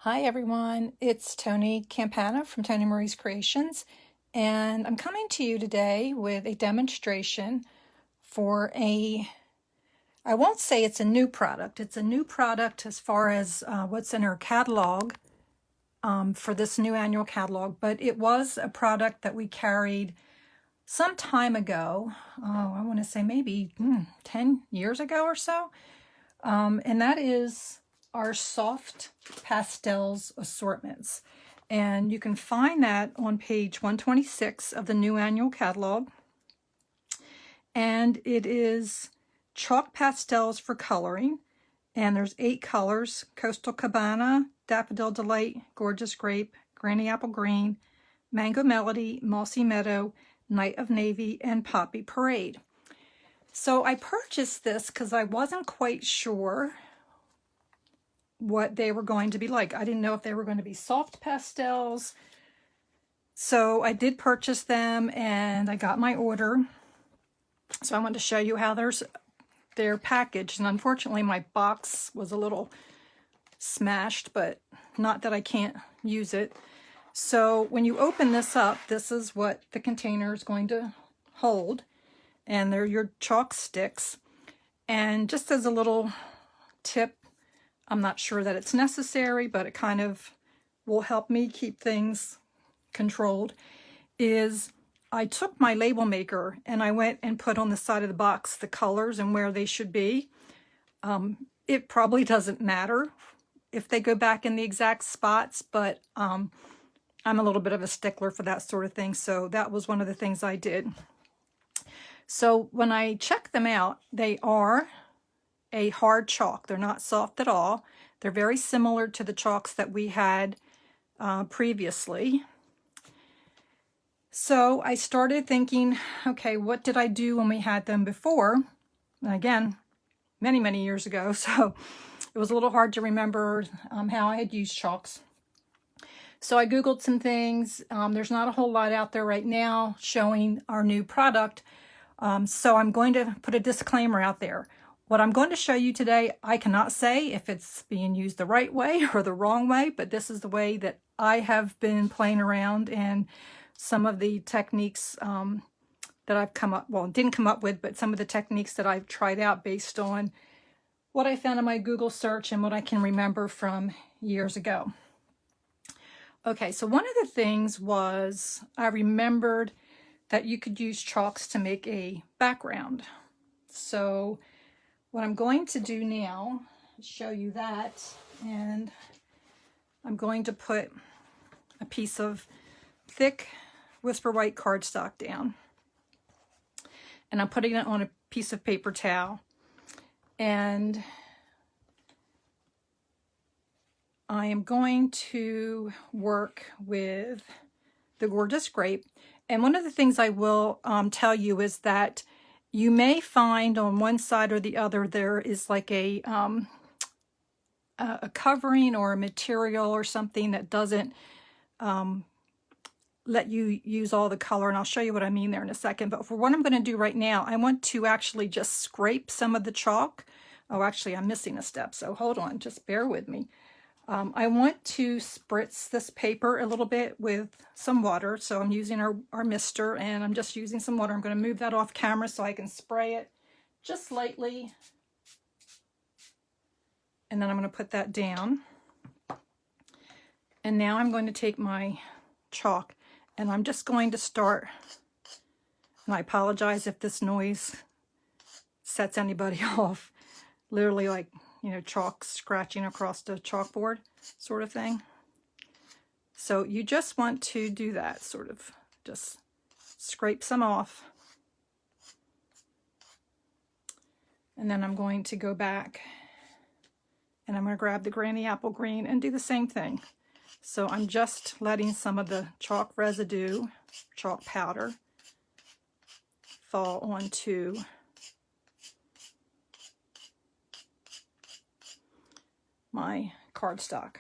Hi everyone, it's Toni Campana from Toni Marie's Creations, and I'm coming to you today with a demonstration for I won't say it's a new product. It's a new product as far as what's in our catalog for this new annual catalog, but it was a product that we carried some time ago. I want to say maybe 10 years ago or so, and that is our Soft Pastels assortments. And you can find that on page 126 of the new annual catalog. And it is chalk pastels for coloring. And there's 8 colors: Coastal Cabana, Daffodil Delight, Gorgeous Grape, Granny Apple Green, Mango Melody, Mossy Meadow, Night of Navy, and Poppy Parade. So I purchased this because I wasn't quite sure what they were going to be like. I didn't know if they were going to be soft pastels. So I did purchase them and I got my order. So I wanted to show you how they're packaged. And unfortunately my box was a little smashed, but not that I can't use it. So when you open this up, this is what the container is going to hold. And they're your chalk sticks. And just as a little tip, I'm not sure that it's necessary, but it kind of will help me keep things controlled, is I took my label maker and I went and put on the side of the box the colors and where they should be. It probably doesn't matter if they go back in the exact spots, but I'm a little bit of a stickler for that sort of thing, so that was one of the things I did. So when I check them out, they are a hard chalk. They're not soft at all. They're very similar to the chalks that we had previously. So I started thinking, okay, what did I do when we had them before? And again, many, many years ago. So it was a little hard to remember how I had used chalks. So I Googled some things. There's not a whole lot out there right now showing our new product. So I'm going to put a disclaimer out there. What I'm going to show you today, I cannot say if it's being used the right way or the wrong way, but this is the way that I have been playing around, and some of the techniques that I've come up, well, didn't come up with, but some of the techniques that I've tried out based on what I found in my Google search and what I can remember from years ago. Okay, so one of the things was I remembered that you could use chalks to make a background. So what I'm going to do now is show you that, and I'm going to put a piece of thick Whisper White cardstock down, and I'm putting it on a piece of paper towel, and I am going to work with the Gorgeous Grape. And one of the things I will tell you is that you may find on one side or the other there is like a covering or a material or something that doesn't let you use all the color, and I'll show you what I mean there in a second. But for what I'm going to do right now, I want to actually just scrape some of the chalk. Oh, actually I'm missing a step, so hold on, just bear with me. I want to spritz this paper a little bit with some water. So I'm using our mister, and I'm just using some water. I'm going to move that off camera so I can spray it just lightly. And then I'm going to put that down. And now I'm going to take my chalk, and I'm just going to start, and I apologize if this noise sets anybody off, literally like, you know, chalk scratching across the chalkboard sort of thing. So you just want to do that, sort of just scrape some off. And then I'm going to go back and I'm going to grab the Granny Apple Green and do the same thing. So I'm just letting some of the chalk residue, chalk powder, fall onto my cardstock.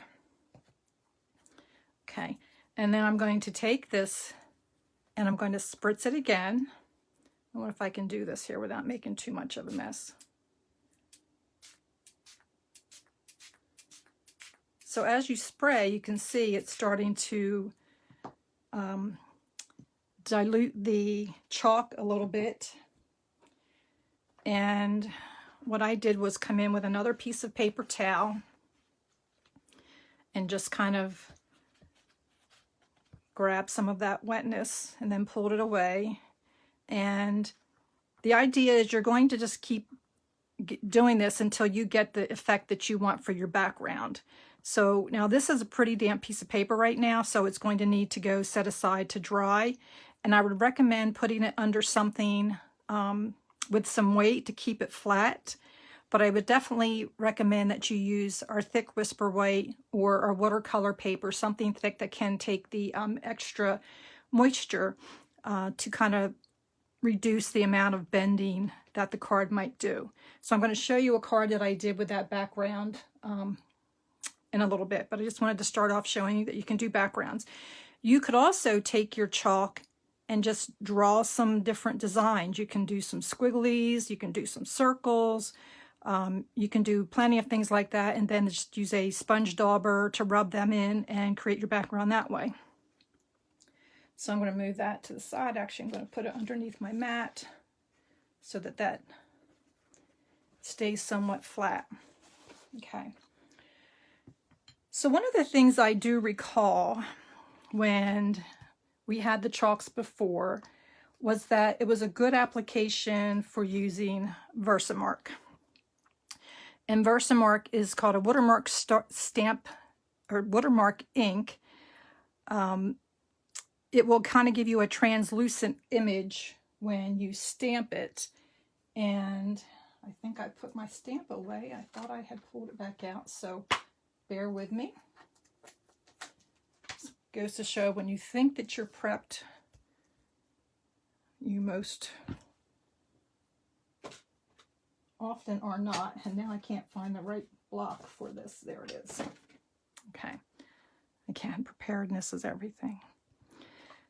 Okay, and then I'm going to take this and I'm going to spritz it again. I wonder if I can do this here without making too much of a mess. So as you spray, you can see it's starting to dilute the chalk a little bit. And what I did was come in with another piece of paper towel and just kind of grab some of that wetness and then pulled it away. And the idea is you're going to just keep doing this until you get the effect that you want for your background. So now this is a pretty damp piece of paper right now, so it's going to need to go set aside to dry. And I would recommend putting it under something with some weight to keep it flat. But I would definitely recommend that you use our thick Whisper White or our watercolor paper, something thick that can take the extra moisture to kind of reduce the amount of bending that the card might do. So I'm going to show you a card that I did with that background in a little bit, but I just wanted to start off showing you that you can do backgrounds. You could also take your chalk and just draw some different designs. You can do some squigglies, you can do some circles, you can do plenty of things like that, and then just use a sponge dauber to rub them in and create your background that way. So I'm going to move that to the side. Actually, I'm going to put it underneath my mat so that that stays somewhat flat. Okay. So one of the things I do recall when we had the chalks before was that it was a good application for using Versamark. And Versamark is called a watermark stamp or watermark ink. It will kind of give you a translucent image when you stamp it. And I think I put my stamp away. I thought I had pulled it back out, so bear with me. This goes to show when you think that you're prepped, you most often are not. And now I can't find the right block for this. There it is. Okay. Again, preparedness is everything.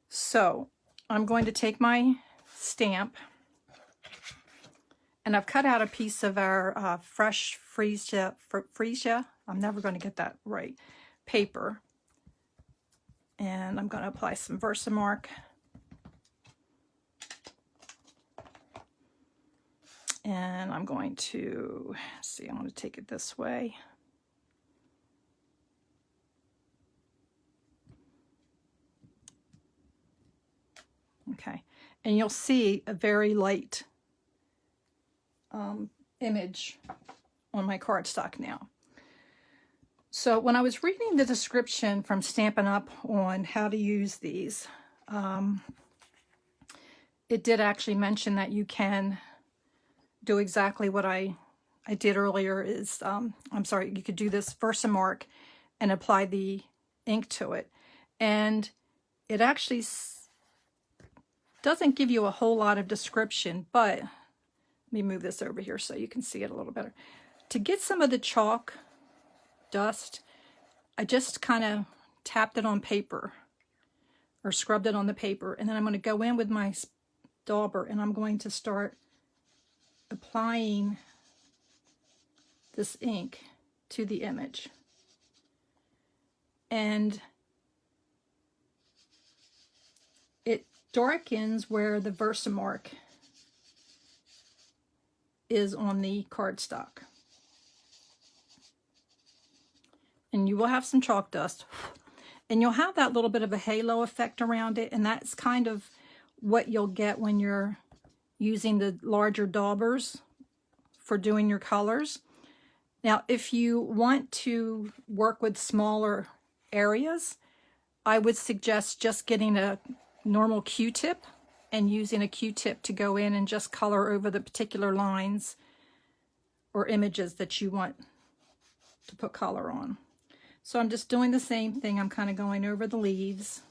So I'm going to take my stamp, and I've cut out a piece of our fresh freesia, I'm never going to get that right, paper. And I'm going to apply some Versamark. And I'm going to, see, I'm going to take it this way. Okay, and you'll see a very light image on my cardstock now. So when I was reading the description from Stampin' Up! On how to use these, it did actually mention that you can do exactly what I did earlier is, you could do this Versamark and apply the ink to it. And it actually doesn't give you a whole lot of description, but let me move this over here so you can see it a little better. To get some of the chalk dust, I just kind of tapped it on paper or scrubbed it on the paper, and then I'm going to go in with my dauber and I'm going to start applying this ink to the image. And it darkens where the Versamark is on the cardstock. And you will have some chalk dust. And you'll have that little bit of a halo effect around it, and that's kind of what you'll get when you're using the larger daubers for doing your colors. Now, if you want to work with smaller areas, I would suggest just getting a normal Q-tip and using a Q-tip to go in and just color over the particular lines or images that you want to put color on. So I'm just doing the same thing. I'm kind of going over the leaves.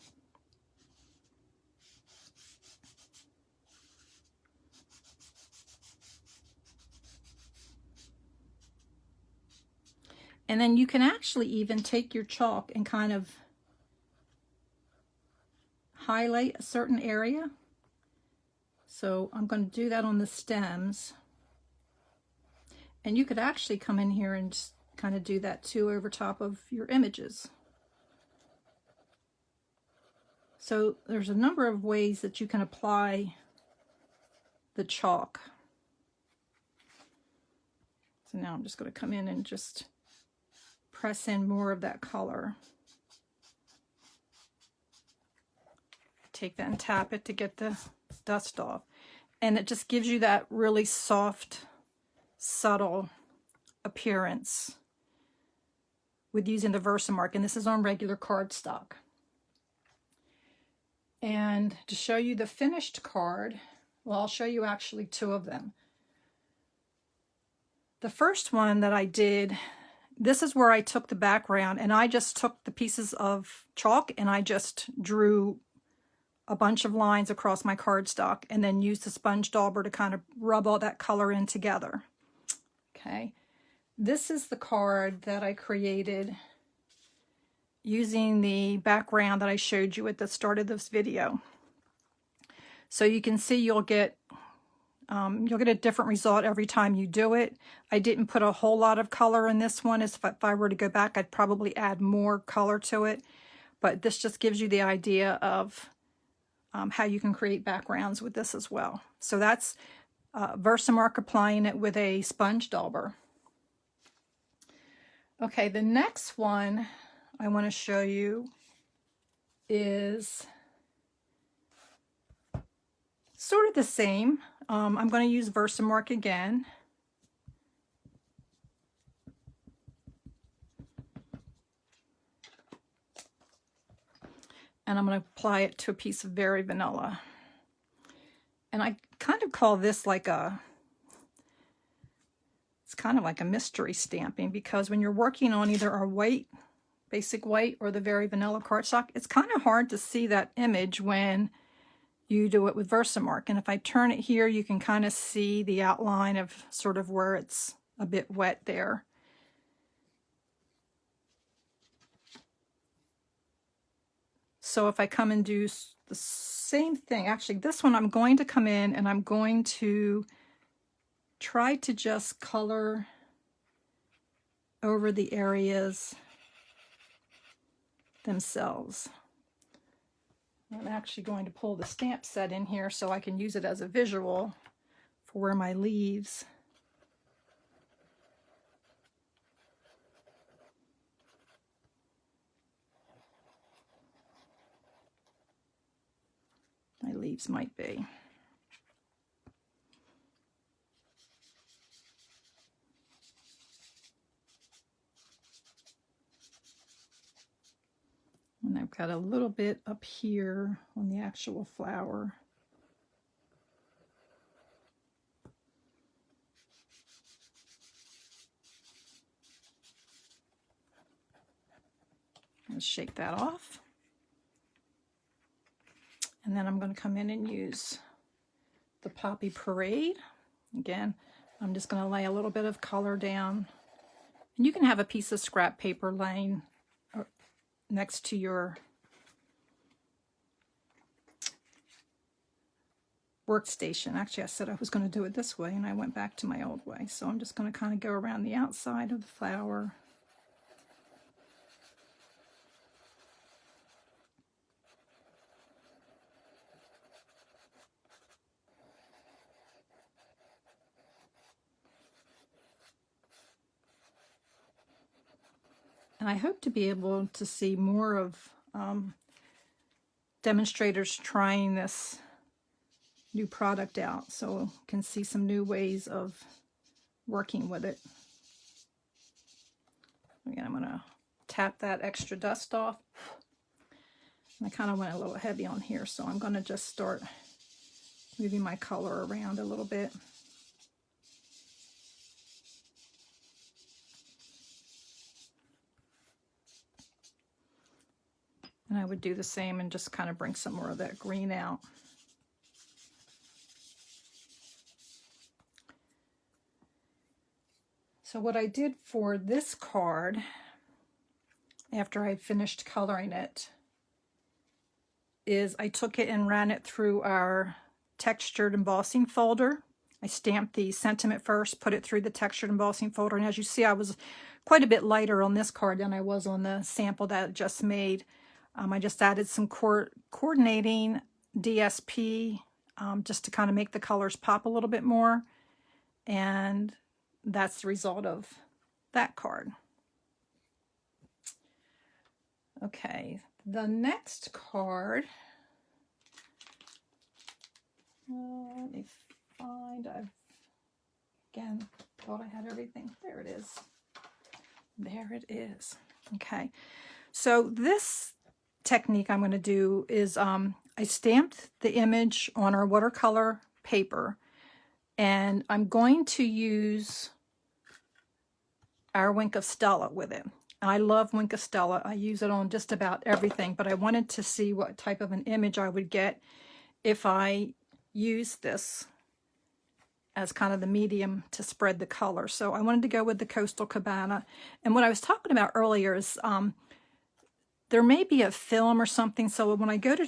And then you can actually even take your chalk and kind of highlight a certain area. So I'm going to do that on the stems. And you could actually come in here and just kind of do that too over top of your images. So there's a number of ways that you can apply the chalk. So now I'm just going to come in and just press in more of that color. Take that and tap it to get the dust off. And it just gives you that really soft, subtle appearance with using the Versamark. And this is on regular cardstock. And to show you the finished card, well, I'll show you actually two of them. The first one that I did, this is where I took the background and I just took the pieces of chalk and I just drew a bunch of lines across my cardstock and then used the sponge dauber to kind of rub all that color in together. Okay, this is the card that I created using the background that I showed you at the start of this video. So you can see you'll get a different result every time you do it. I didn't put a whole lot of color in this one. If I were to go back, I'd probably add more color to it. But this just gives you the idea of how you can create backgrounds with this as well. So that's Versamark applying it with a sponge dauber. Okay, the next one I want to show you is sort of the same. I'm going to use Versamark again. And I'm going to apply it to a piece of Berry Vanilla. And I kind of call this like it's kind of like a mystery stamping, because when you're working on either our white, basic white, or the Berry Vanilla cardstock, it's kind of hard to see that image when you do it with Versamark. And if I turn it here, you can kind of see the outline of sort of where it's a bit wet there. So if I come and do the same thing, actually this one I'm going to come in and I'm going to try to just color over the areas themselves. I'm actually going to pull the stamp set in here so I can use it as a visual for where my leaves. My leaves might be. And I've got a little bit up here on the actual flower. Let's shake that off. And then I'm going to come in and use the Poppy Parade. Again, I'm just going to lay a little bit of color down. And you can have a piece of scrap paper laying next to your workstation. Actually, I said I was going to do it this way, and I went back to my old way. So I'm just going to kind of go around the outside of the flower. And I hope to be able to see more of demonstrators trying this new product out, so we can see some new ways of working with it. Again, I'm going to tap that extra dust off. And I kind of went a little heavy on here, so I'm going to just start moving my color around a little bit. And I would do the same and just kind of bring some more of that green out. So what I did for this card, after I finished coloring it, is I took it and ran it through our textured embossing folder. I stamped the sentiment first, put it through the textured embossing folder, and as you see, I was quite a bit lighter on this card than I was on the sample that I just made. I just added some coordinating DSP just to kind of make the colors pop a little bit more. And that's the result of that card. Okay, the next card, let me find, again, thought I had everything. There it is. There it is. Okay, so this technique I'm going to do is I stamped the image on our watercolor paper, and I'm going to use our Wink of Stella with it. I love Wink of Stella. I use it on just about everything, but I wanted to see what type of an image I would get if I use this as kind of the medium to spread the color. So I wanted to go with the Coastal Cabana. And what I was talking about earlier is there may be a film or something, so when I go to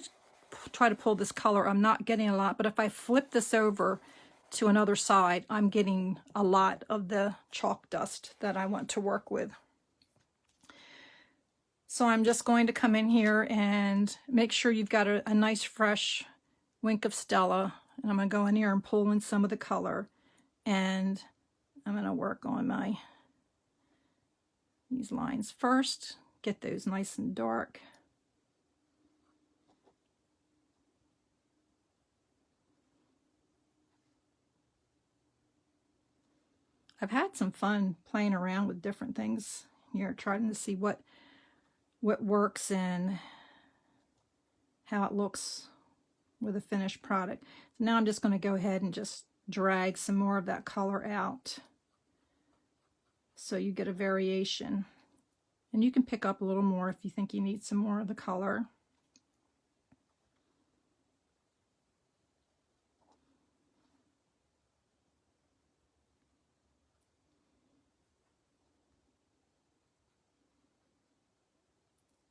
try to pull this color, I'm not getting a lot, but if I flip this over to another side, I'm getting a lot of the chalk dust that I want to work with. So I'm just going to come in here and make sure you've got a nice fresh Wink of Stella, and I'm going to go in here and pull in some of the color, and I'm going to work on these lines first, get those nice and dark. I've had some fun playing around with different things here, trying to see what works and how it looks with a finished product. So now I'm just going to go ahead and just drag some more of that color out so you get a variation. And you can pick up a little more if you think you need some more of the color.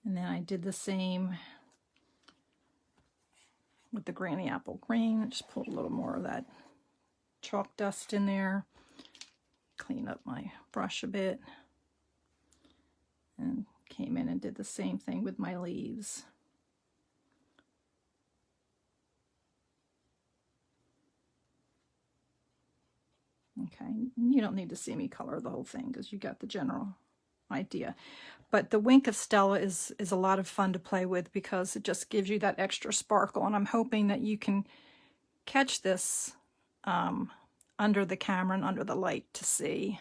And then I did the same with the Granny Apple Green. I just pulled a little more of that chalk dust in there. Clean up my brush a bit. And came in and did the same thing with my leaves. Okay, you don't need to see me color the whole thing because you got the general idea. But the Wink of Stella is a lot of fun to play with because it just gives you that extra sparkle, and I'm hoping that you can catch this under the camera and under the light to see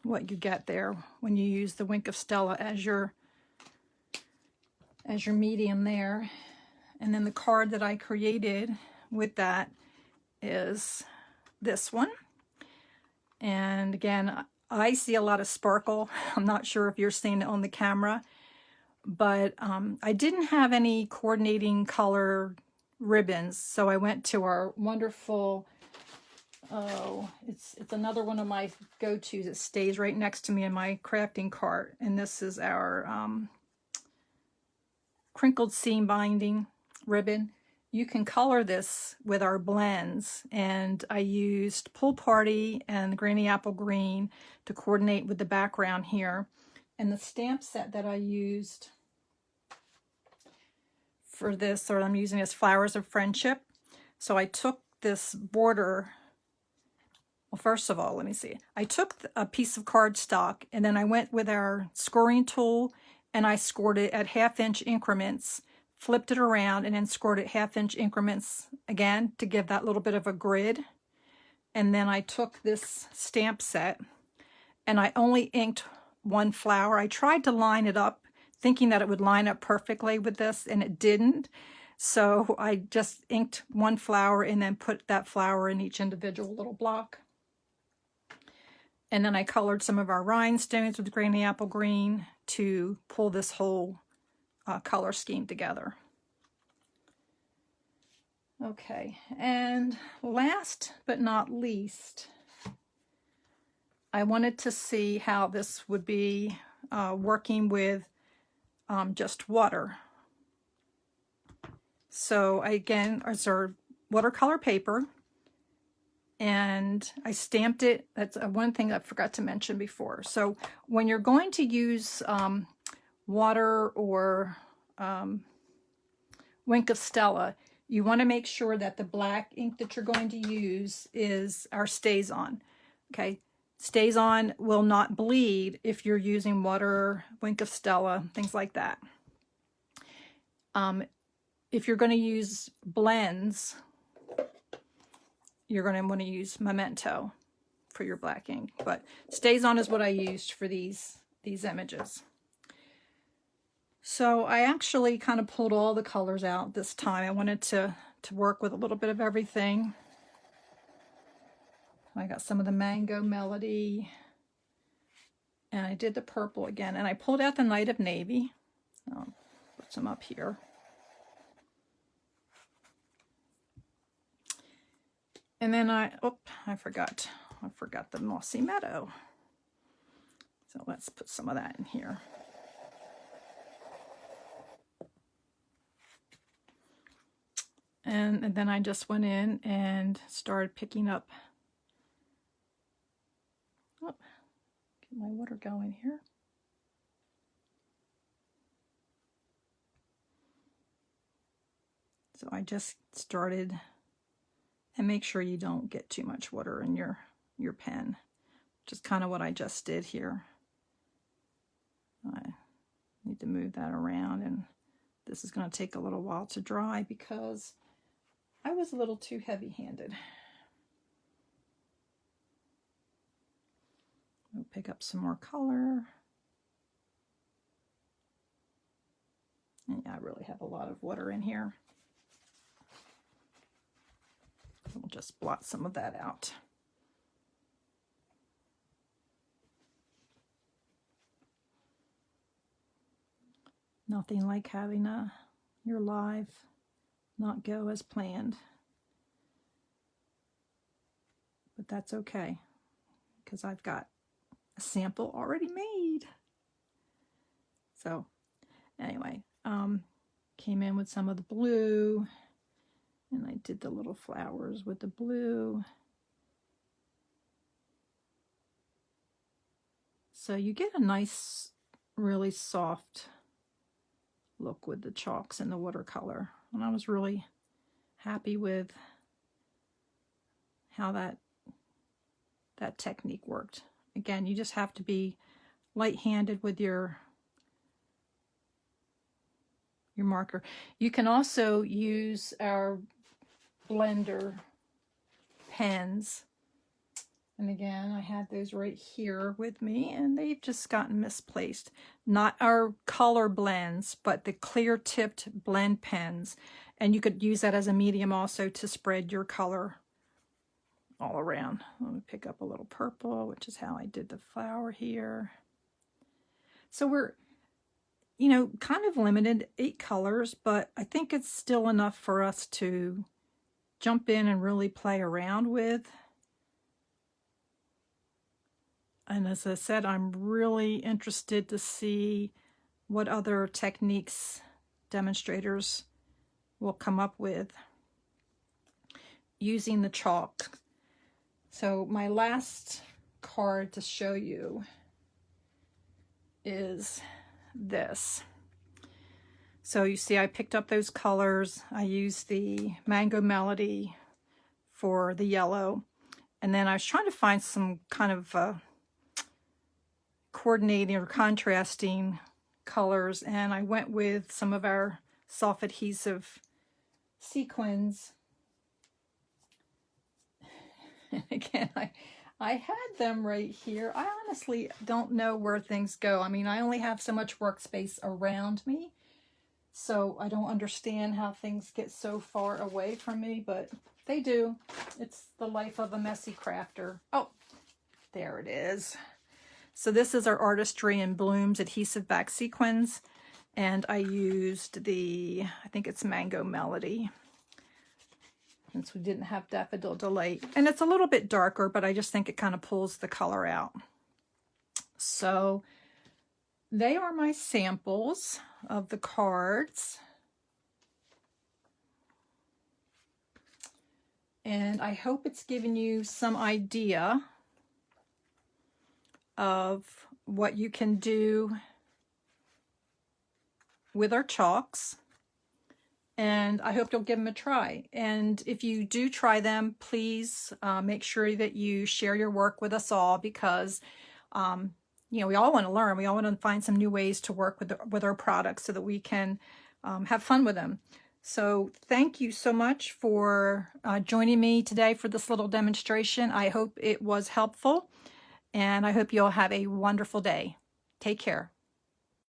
what you get there when you use the Wink of Stella as your medium there. And then the card that I created with that is this one. And again, I see a lot of sparkle. I'm not sure if you're seeing it on the camera, but I didn't have any coordinating color ribbons, so I went to our wonderful, it's another one of my go-tos. It stays right next to me in my crafting cart, and this is our crinkled seam binding ribbon. You can color this with our blends, and I used Pool Party and Granny Apple Green to coordinate with the background here. And the stamp set that I used for this, or I'm using, is Flowers of Friendship. So I took this border, well, first of all, let me see. I took a piece of cardstock, and then I went with our scoring tool, and I scored it at 1/2 inch increments, flipped it around, and then scored it 1/2 inch increments again to give that little bit of a grid. And then I took this stamp set and I only inked one flower. I tried to line it up thinking that it would line up perfectly with this, and it didn't. So I just inked one flower and then put that flower in each individual little block. And then I colored some of our rhinestones with Granny Apple Green to pull this whole color scheme together. Okay, and last but not least, I wanted to see how this would be working with just water. So again, it's our watercolor paper, and I stamped it. That's one thing I forgot to mention before. So when you're going to use water or Wink of Stella, you want to make sure that the black ink that you're going to use is our Stays On. Okay, Stays On will not bleed if you're using water, Wink of Stella, things like that. If you're going to use blends, you're going to want to use Memento for your black ink. But Stays On is what I used for these images. So I actually kind of pulled all the colors out this time. I wanted to work with a little bit of everything. I got some of the Mango Melody, and I did the purple again, and I pulled out the Night of Navy. I'll put some up here. And then I forgot the Mossy Meadow. So let's put some of that in here. And then I just went in and started picking up. Oh, get my water going here. So I just started, and make sure you don't get too much water in your pen, which is kind of what I just did here. I need to move that around, and this is going to take a little while to dry because I was a little too heavy-handed. We'll pick up some more color. And yeah, I really have a lot of water in here. We'll just blot some of that out. Nothing like having your live not go as planned. But that's okay, because I've got a sample already made. So anyway, came in with some of the blue, and I did the little flowers with the blue. So you get a nice, really soft look with the chalks and the watercolor. And I was really happy with how that technique worked. Again, you just have to be light-handed with your marker. You can also use our blender pens. And again, I had those right here with me, and they've just gotten misplaced. Not our color blends, but the clear tipped blend pens. And you could use that as a medium also to spread your color all around. Let me pick up a little purple, which is how I did the flower here. So we're, you know, kind of limited, 8 colors, but I think it's still enough for us to jump in and really play around with. And as I said, I'm really interested to see what other techniques demonstrators will come up with using the chalk. So my last card to show you is this. So you see I picked up those colors. I used the Mango Melody for the yellow. And then I was trying to find some kind of coordinating or contrasting colors, and I went with some of our soft adhesive sequins. And again, I had them right here. I honestly don't know where things go. I mean, I only have so much workspace around me, so I don't understand how things get so far away from me, but they do. It's the life of a messy crafter. Oh, there it is. So this is our Artistry in Blooms adhesive back sequins, and I used the, I think it's Mango Melody, since we didn't have Daffodil Delight. And it's a little bit darker, but I just think it kind of pulls the color out. So they are my samples of the cards. And I hope it's given you some idea of what you can do with our chalks. And I hope you'll give them a try. And if you do try them, please make sure that you share your work with us all, because you know, we all want to learn. We all want to find some new ways to work with our products so that we can have fun with them. So thank you so much for joining me today for this little demonstration. I hope it was helpful, and I hope you all have a wonderful day. Take care.